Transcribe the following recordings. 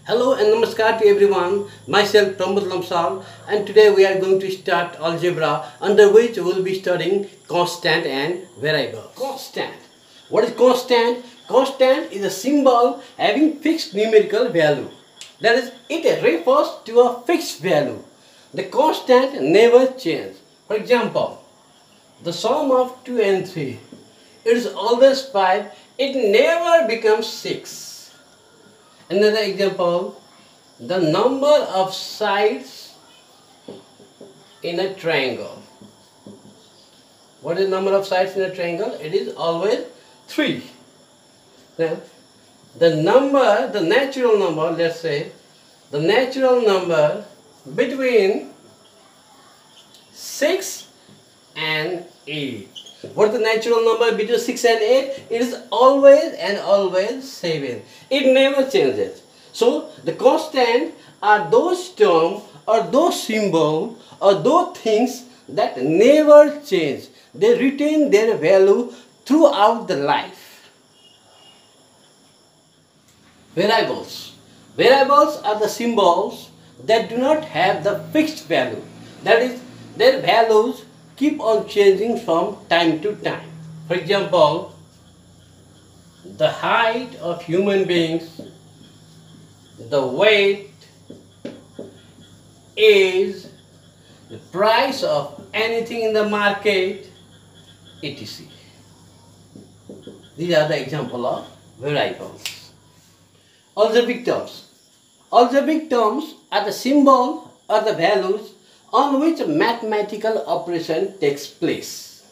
Hello and namaskar to everyone. Myself Pramod and today we are going to start algebra, under which we will be studying constant and variable. Constant. What is constant? Constant is a symbol having fixed numerical value. That is, it refers to a fixed value. The constant never changes. For example, the sum of 2 and 3. It is always 5. It never becomes 6. Another example, the number of sides in a triangle. What is the number of sides in a triangle? It is always 3. Then the natural number, let's say, the natural number between 6 and 8. What is the natural number between 6 and 8? It is always and always 7. It never changes. So, the constant are those terms or those symbols or those things that never change. They retain their value throughout the life. Variables. Variables are the symbols that do not have the fixed value. That is, their values keep on changing from time to time. For example, the height of human beings, the weight, age, the price of anything in the market, etc. These are the examples of variables. Algebraic terms. Algebraic terms are the symbol or the values on which mathematical operation takes place.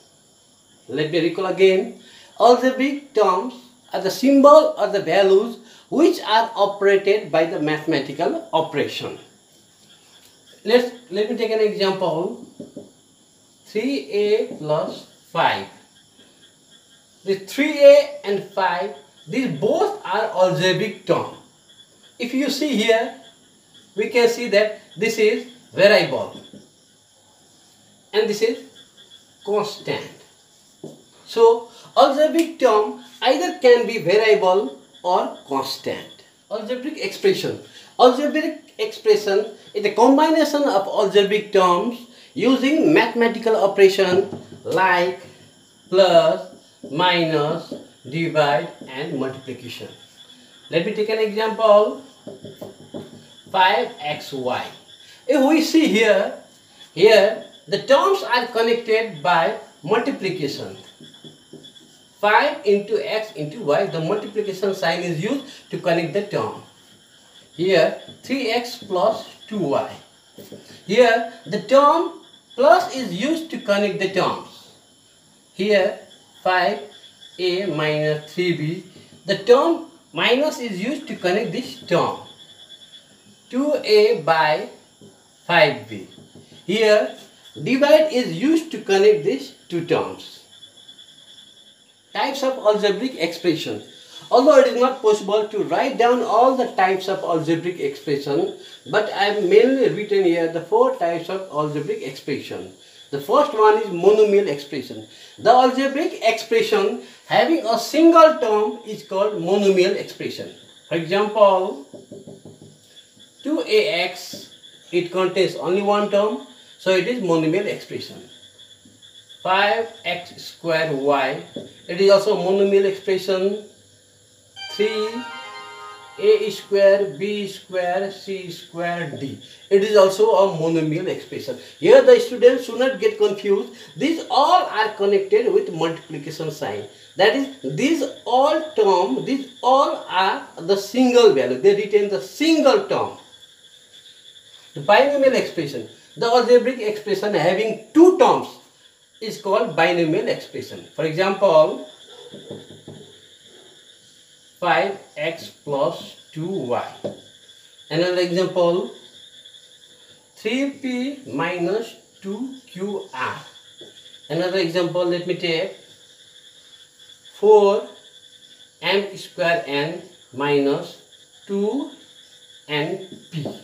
Let me recall again. Algebraic terms are the symbol or the values which are operated by the mathematical operation. Let me take an example. 3a plus 5. The 3a and 5, these both are algebraic terms. If you see here, we can see that this is variable and this is constant. So, algebraic term either can be variable or constant. Algebraic expression. Algebraic expression is a combination of algebraic terms using mathematical operation like plus, minus, divide and multiplication. Let me take an example. 5xy. If we see here the terms are connected by multiplication. 5 into x into y, the multiplication sign is used to connect the term. Here 3x plus 2y. Here the term plus is used to connect the terms. Here 5a minus 3b, the term minus is used to connect this term. 2a by 5b. Here divide is used to connect these two terms. Types of algebraic expression. Although it is not possible to write down all the types of algebraic expression, but I have mainly written here the 4 types of algebraic expression. The first one is monomial expression. The algebraic expression having a single term is called monomial expression. For example, 2ax, it contains only one term, so it is monomial expression. 5x square y, it is also monomial expression. 3a square b square c square d, it is also a monomial expression. Here the students should not get confused. These all are connected with multiplication sign. That is, these all terms, these all are the single value. They retain the single term. The binomial expression. The algebraic expression having 2 terms is called binomial expression. For example, 5x plus 2y. Another example, 3p minus 2qr. Another example, let me take 4m square n minus 2np.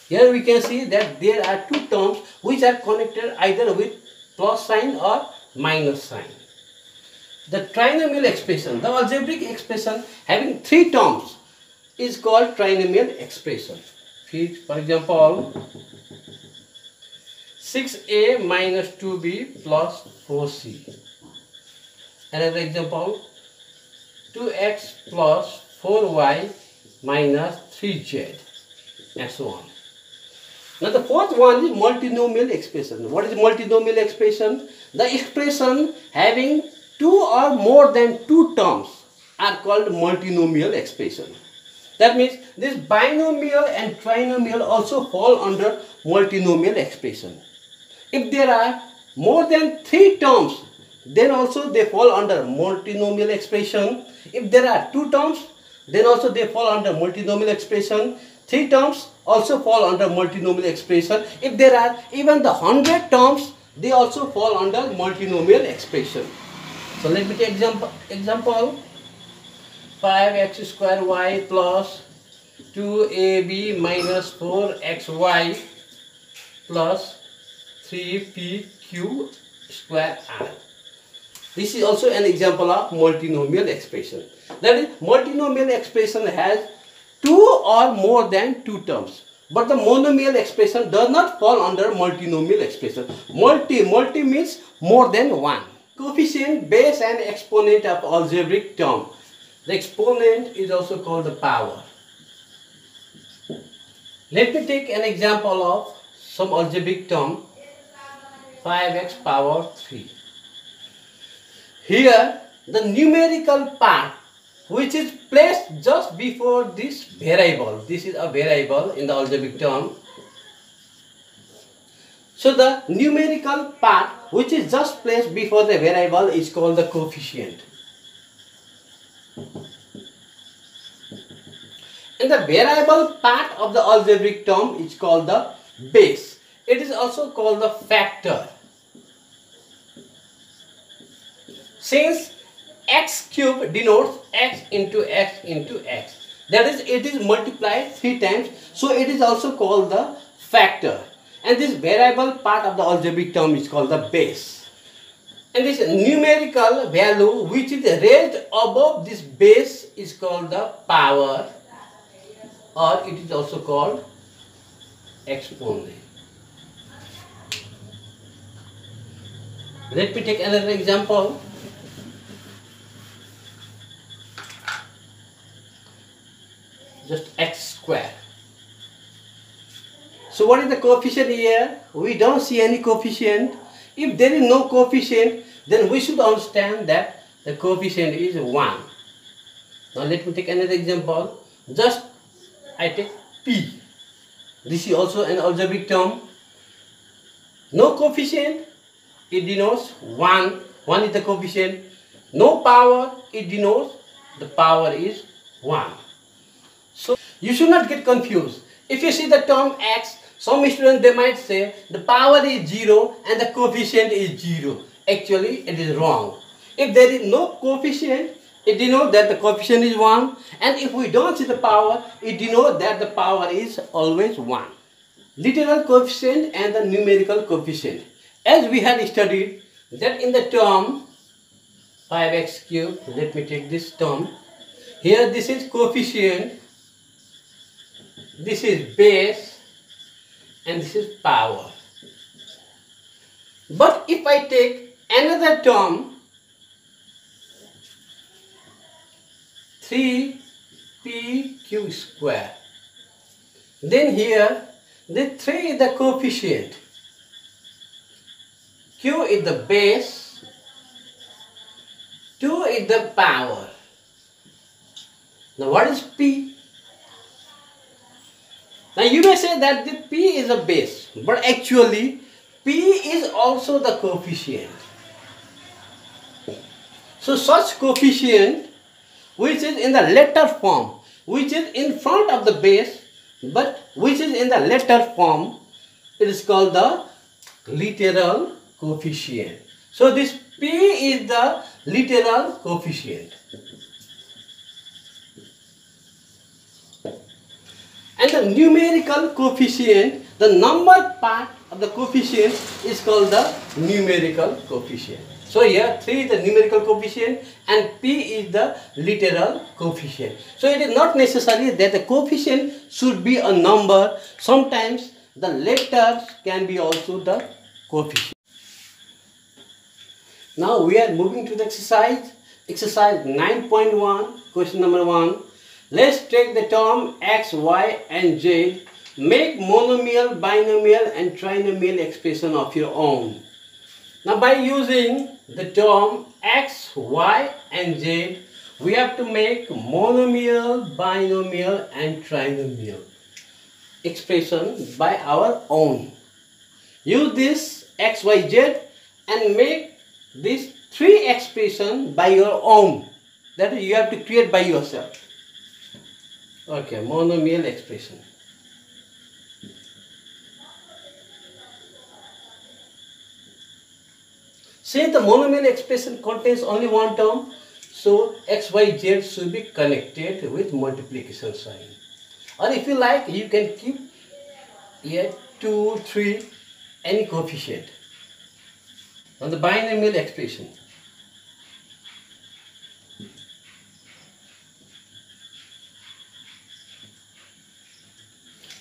Here we can see that there are 2 terms which are connected either with plus sign or minus sign. The trinomial expression, the algebraic expression having 3 terms is called trinomial expression. For example, 6a minus 2b plus 4c. Another example, 2x plus 4y minus 3z, and so on. Now the fourth one is multinomial expression. What is multinomial expression? The expression having two or more than two terms are called multinomial expression. That means this binomial and trinomial also fall under multinomial expression. If there are more than three terms, then also they fall under multinomial expression. If there are two terms, then also they fall under multinomial expression. Three terms also fall under multinomial expression. If there are even the 100 terms, they also fall under multinomial expression. So let me take example 5x square y plus 2ab minus 4xy plus 3pq square r. This is also an example of multinomial expression. That is, multinomial expression has two or more than two terms. But the monomial expression does not fall under multinomial expression. Multi means more than one. Coefficient, base and exponent of algebraic term. The exponent is also called the power. Let me take an example of some algebraic term, 5x power 3. Here the numerical part which is placed just before this variable. This is a variable in the algebraic term. So the numerical part which is just placed before the variable is called the coefficient. And the variable part of the algebraic term is called the base. It is also called the factor. Since x cube denotes x into x into x, that is, it is multiplied 3 times, so it is also called the factor. And this variable part of the algebraic term is called the base. And this numerical value which is raised above this base is called the power, or it is also called exponent. Let me take another example. Just x square. So what is the coefficient here? We don't see any coefficient. If there is no coefficient, then we should understand that the coefficient is 1. Now let me take another example. Just I take p. This is also an algebraic term. No coefficient, it denotes 1. 1 is the coefficient. No power, it denotes the power is 1. So you should not get confused. If you see the term x, some students they might say the power is 0 and the coefficient is 0. Actually it is wrong. If there is no coefficient, it denotes that the coefficient is 1, and if we don't see the power, it denotes that the power is always 1. Literal coefficient and the numerical coefficient. As we had studied that in the term 5x cubed, let me take this term. Here this is coefficient, this is base, and this is power. But if I take another term, 3pq square, then here the 3 is the coefficient, q is the base, 2 is the power. Now what is p? Now you may say that the p is a base, but actually p is also the coefficient. So such coefficient which is in the letter form, which is in front of the base, but which is in the letter form, it is called the literal coefficient. So this p is the literal coefficient. And the numerical coefficient, the number part of the coefficient is called the numerical coefficient. So here 3 is the numerical coefficient and P is the literal coefficient. So it is not necessary that the coefficient should be a number. Sometimes the letters can be also the coefficient. Now we are moving to the exercise. Exercise 9.1, question number 1. Let's take the term x, y and z. Make monomial, binomial and trinomial expression of your own. Now by using the term x, y and z, we have to make monomial, binomial and trinomial expression by our own. Use this x, y, z and make these 3 expressions by your own. That is, you have to create by yourself. Okay, monomial expression. Since the monomial expression contains only one term, so x, y, z should be connected with multiplication sign. Or if you like, you can keep here 2, 3, any coefficient on the binomial expression.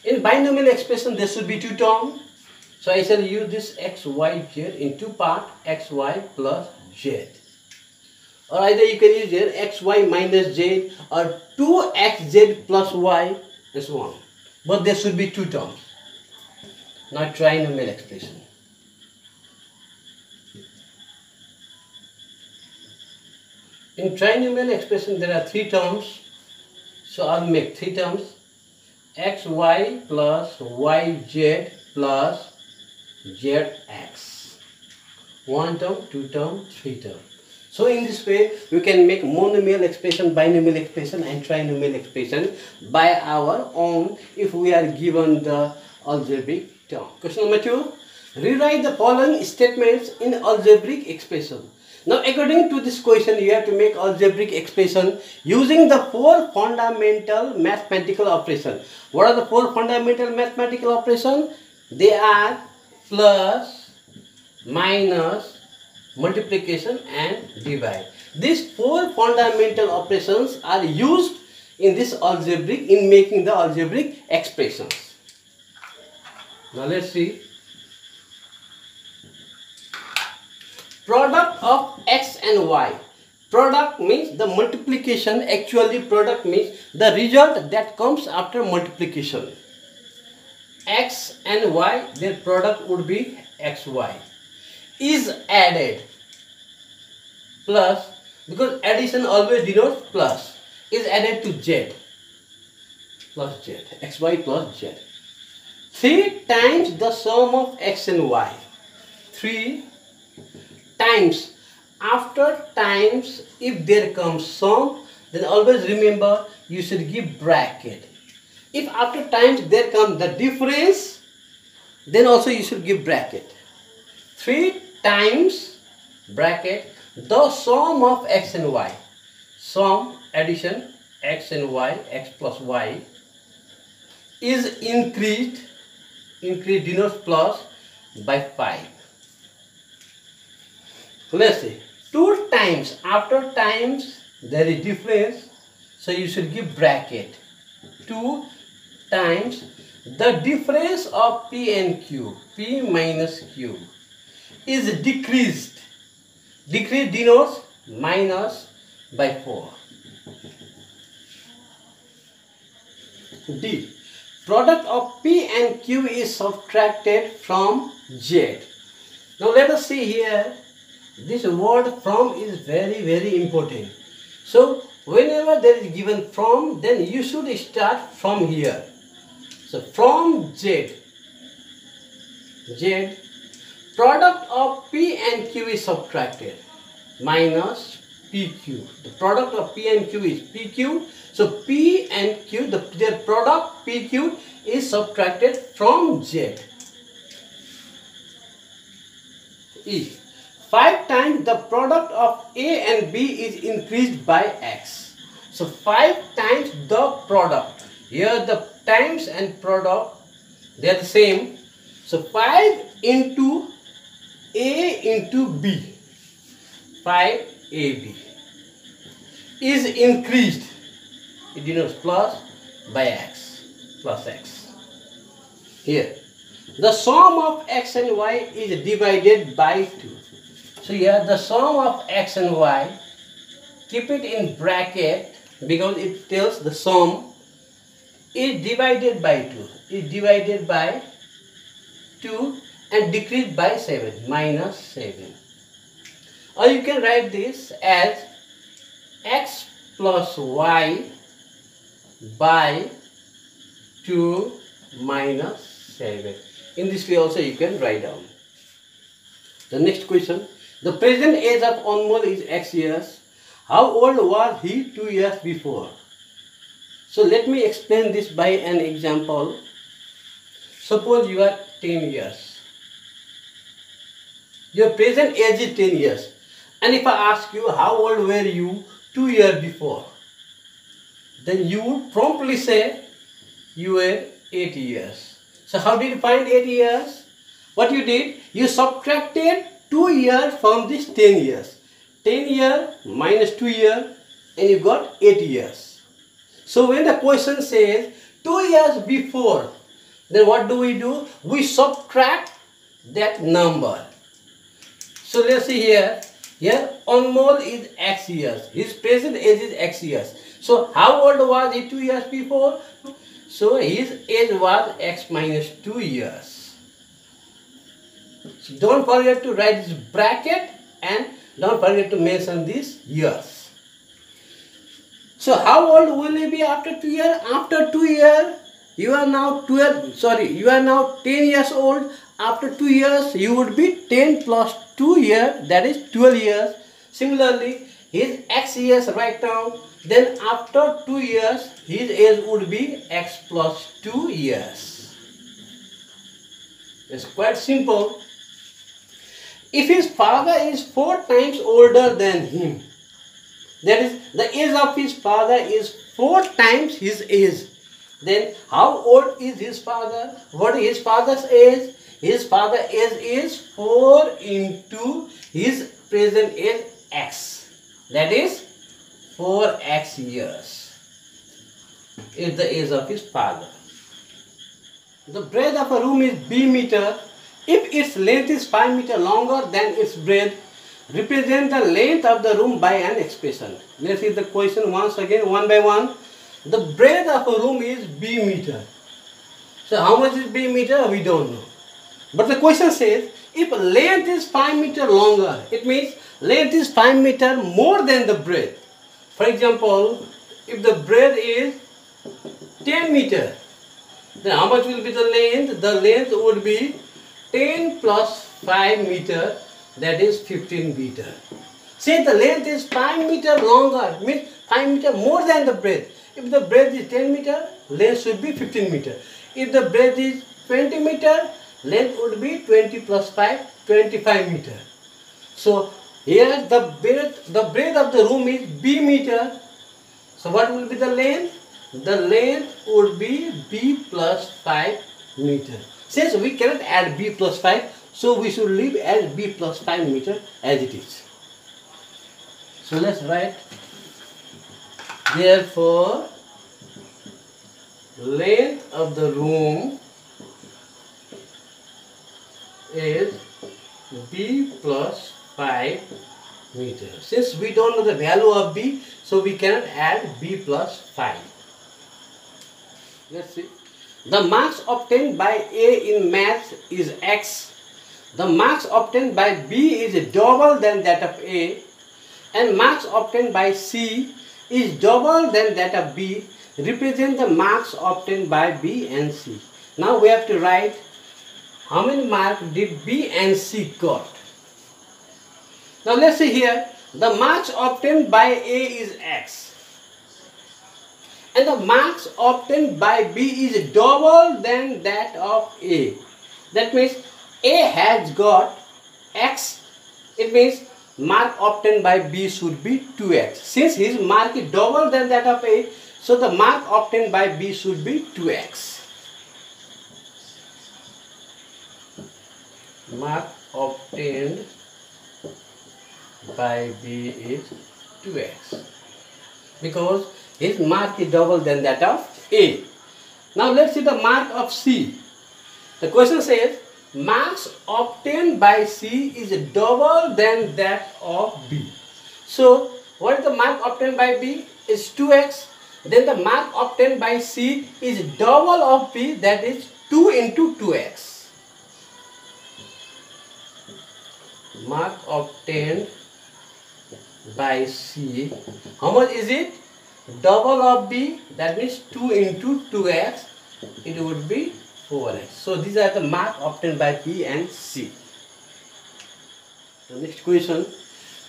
In binomial expression, there should be 2 terms. So I shall use this x, y, z in 2 parts, x, y plus z. Or either you can use here x, y minus z or 2xz plus y and so on. But there should be 2 terms, not trinomial expression. In trinomial expression, there are 3 terms. So I'll make 3 terms. xy plus yz plus zx. 1 term, 2 term, 3 term. So in this way, we can make monomial expression, binomial expression and trinomial expression by our own if we are given the algebraic term. Question number 2. Rewrite the following statements in algebraic expression. Now according to this question, you have to make algebraic expression using the 4 fundamental mathematical operations. What are the 4 fundamental mathematical operations? They are plus, minus, multiplication and divide. These 4 fundamental operations are used in this algebraic, in making the algebraic expressions. Now let's see. Product of x and y. Product means the multiplication. Actually, product means the result that comes after multiplication. X and y, their product would be xy. Is added. Plus, because addition always denotes plus, is added to z. Plus z. Xy plus z. 3 times the sum of x and y. 3 times. After times, if there comes sum, then always remember you should give bracket. If after times there comes the difference, then also you should give bracket. 3 times bracket the sum of x and y. Sum, addition, x and y, x plus y is increased. Increase denotes plus by 5. Let's see. 2 times. After times there is difference, so you should give bracket. 2 times the difference of p and q, p minus q, is decreased. Decrease denotes minus by 4. D. Product of p and q is subtracted from z. Now let us see here. This word from is very important. So whenever there is given from, then you should start from here. So from z. Z. Product of p and q is subtracted. Minus pq. The product of p and q is pq. So p and q, their product pq is subtracted from z. E. 5 times the product of a and b is increased by x. So 5 times the product. Here the times and product, they are the same. So 5 into a into b. 5ab is increased, it denotes plus by x, plus x. Here, the sum of x and y is divided by 2. So here the sum of x and y, keep it in bracket because it tells the sum is divided by 2. Is divided by 2 and decreased by 7, minus 7. Or you can write this as x plus y by 2 minus 7. In this way also you can write down. The next question. The present age of Anmol is x years. How old was he 2 years before? So let me explain this by an example. Suppose you are 10 years. Your present age is 10 years. And if I ask you how old were you 2 years before, then you would promptly say you were 8 years. So how did you find 8 years? What you did? You subtracted 2 years from this 10 years. 10 years minus 2 years and you got 8 years. So when the question says 2 years before, then what do? We subtract that number. So let's see here. Here Anmol is x years. His present age is x years. So how old was he 2 years before? So his age was x minus 2 years. So don't forget to write this bracket and don't forget to mention these years. So how old will he be after 2 years? After 2 years, you are now 10 years old. After 2 years, you would be 10 plus 2 years, that is 12 years. Similarly, his x years right now, then after 2 years, his age would be x plus 2 years. It's quite simple. If his father is 4 times older than him, that is, the age of his father is 4 times his age, then how old is his father? What is his father's age? His father's age is 4 into his present age x. That is 4x years is the age of his father. The breadth of a room is b meter. If its length is 5 meter longer than its breadth, represent the length of the room by an expression. Let's see the question once again, one by one. The breadth of a room is b meter. So how much is b meter? We don't know. But the question says, if length is 5 meter longer, it means length is 5 meter more than the breadth. For example, if the breadth is 10 meter, then how much will be the length? The length would be 10 plus 5 meter, that is 15 meter. Say the length is 5 meter longer, means 5 meter more than the breadth. If the breadth is 10 meter, length should be 15 meter. If the breadth is 20 meter, length would be 20 plus 5, 25 meter. So here the breadth of the room is b meter. So what will be the length? The length would be b plus 5 meter. Since we cannot add b plus 5, so we should leave as b plus 5 meter as it is. So let's write. Therefore, length of the room is b plus 5 meter. Since we don't know the value of b, so we cannot add b plus 5. Let's see. The marks obtained by A in maths is x. The marks obtained by B is double than that of A. And marks obtained by C is double than that of B. Represent the marks obtained by B and C. Now we have to write how many marks did B and C got. Now let's see here. The marks obtained by A is x. And the marks obtained by B is double than that of A. That means A has got x. It means mark obtained by B should be 2x. Since his mark is double than that of A, so the mark obtained by B should be 2x. Mark obtained by B is 2x, because his mark is double than that of A. Now let's see the mark of C. The question says marks obtained by C is double than that of B. So what is the mark obtained by B? Is 2x. Then the mark obtained by C is double of B, that is 2 into 2x. Mark obtained by C, how much is it? Double of B, that means 2 into 2x, it would be 4x. So these are the mark obtained by B and C. The next question.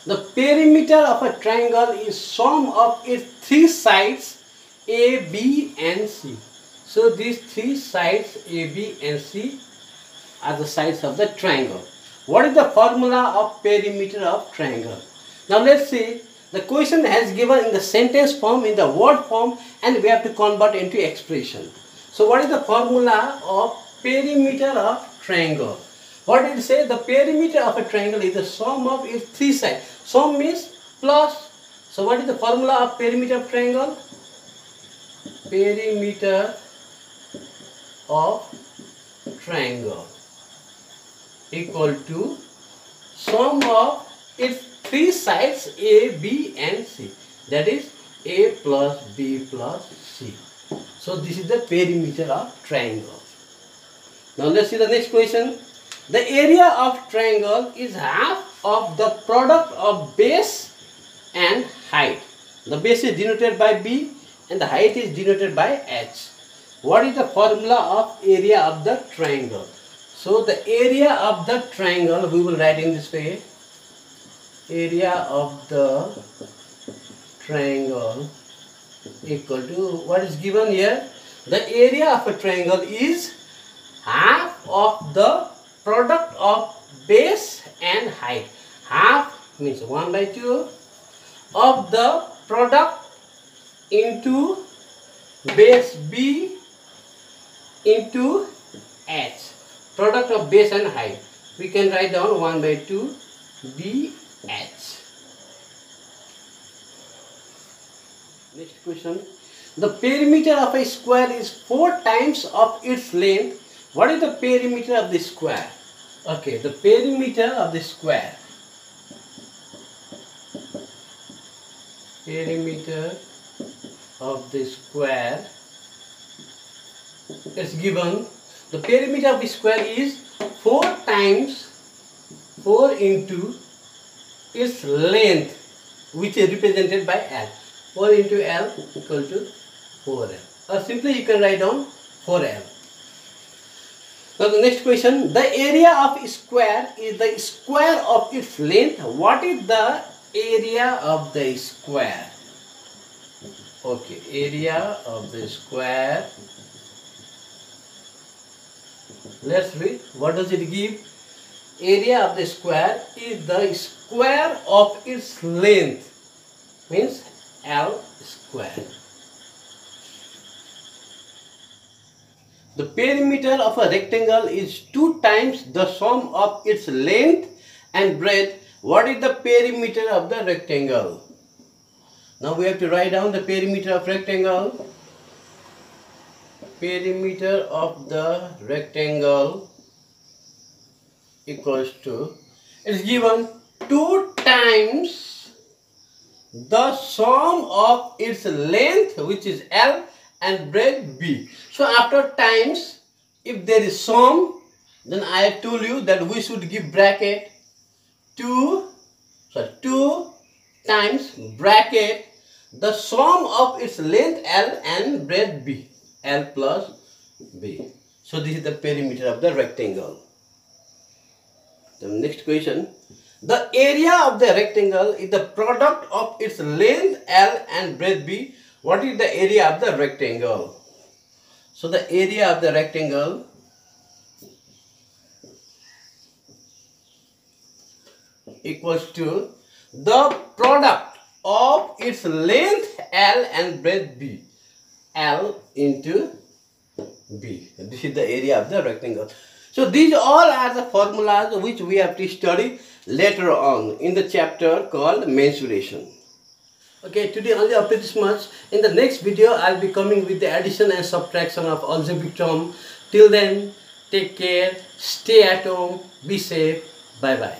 The perimeter of a triangle is sum of its three sides A, B and C. So these three sides A, B and C are the sides of the triangle. What is the formula of perimeter of triangle? Now let's see. The question has given in the sentence form, in the word form, and we have to convert into expression. So what is the formula of perimeter of triangle? What did it say? The perimeter of a triangle is the sum of its three sides. Sum means plus. So what is the formula of perimeter of triangle? Perimeter of triangle equal to sum of its three sides A, B and C. That is A plus B plus C. So this is the perimeter of triangle. Now let's see the next question. The area of triangle is half of the product of base and height. The base is denoted by B and the height is denoted by H. What is the formula of area of the triangle? So the area of the triangle we will write in this way. Area of the triangle equal to, what is given here? The area of a triangle is half of the product of base and height. Half means 1 by 2 of the product into base B into H. Product of base and height. We can write down 1 by 2 BH. Next question. The perimeter of a square is 4 times of its length. What is the perimeter of the square? Okay, the perimeter of the square. Perimeter of the square is given. The perimeter of the square is 4 times 4 into its length, which is represented by L. 4 into L equal to 4L. Or simply you can write down 4L. Now the next question. The area of a square is the square of its length. What is the area of the square? Okay, area of the square. Let's read. What does it give? Area of the square is the square of its length, means L square. The perimeter of a rectangle is 2 times the sum of its length and breadth. What is the perimeter of the rectangle? Now we have to write down the perimeter of rectangle. Perimeter of the rectangle equals to, it is given 2 times the sum of its length, which is L, and breadth B. So after times, if there is sum, then I have told you that we should give bracket 2 times bracket the sum of its length L and breadth B, L plus B. So this is the perimeter of the rectangle. The next question. The area of the rectangle is the product of its length L and breadth B. What is the area of the rectangle? So the area of the rectangle equals to the product of its length L and breadth B. L into B. This is the area of the rectangle. So these all are the formulas which we have to study. later on in the chapter called mensuration. Okay, today only up to this much. In the next video, I'll be coming with the addition and subtraction of algebraic term. Till then, take care, stay at home, be safe, bye bye.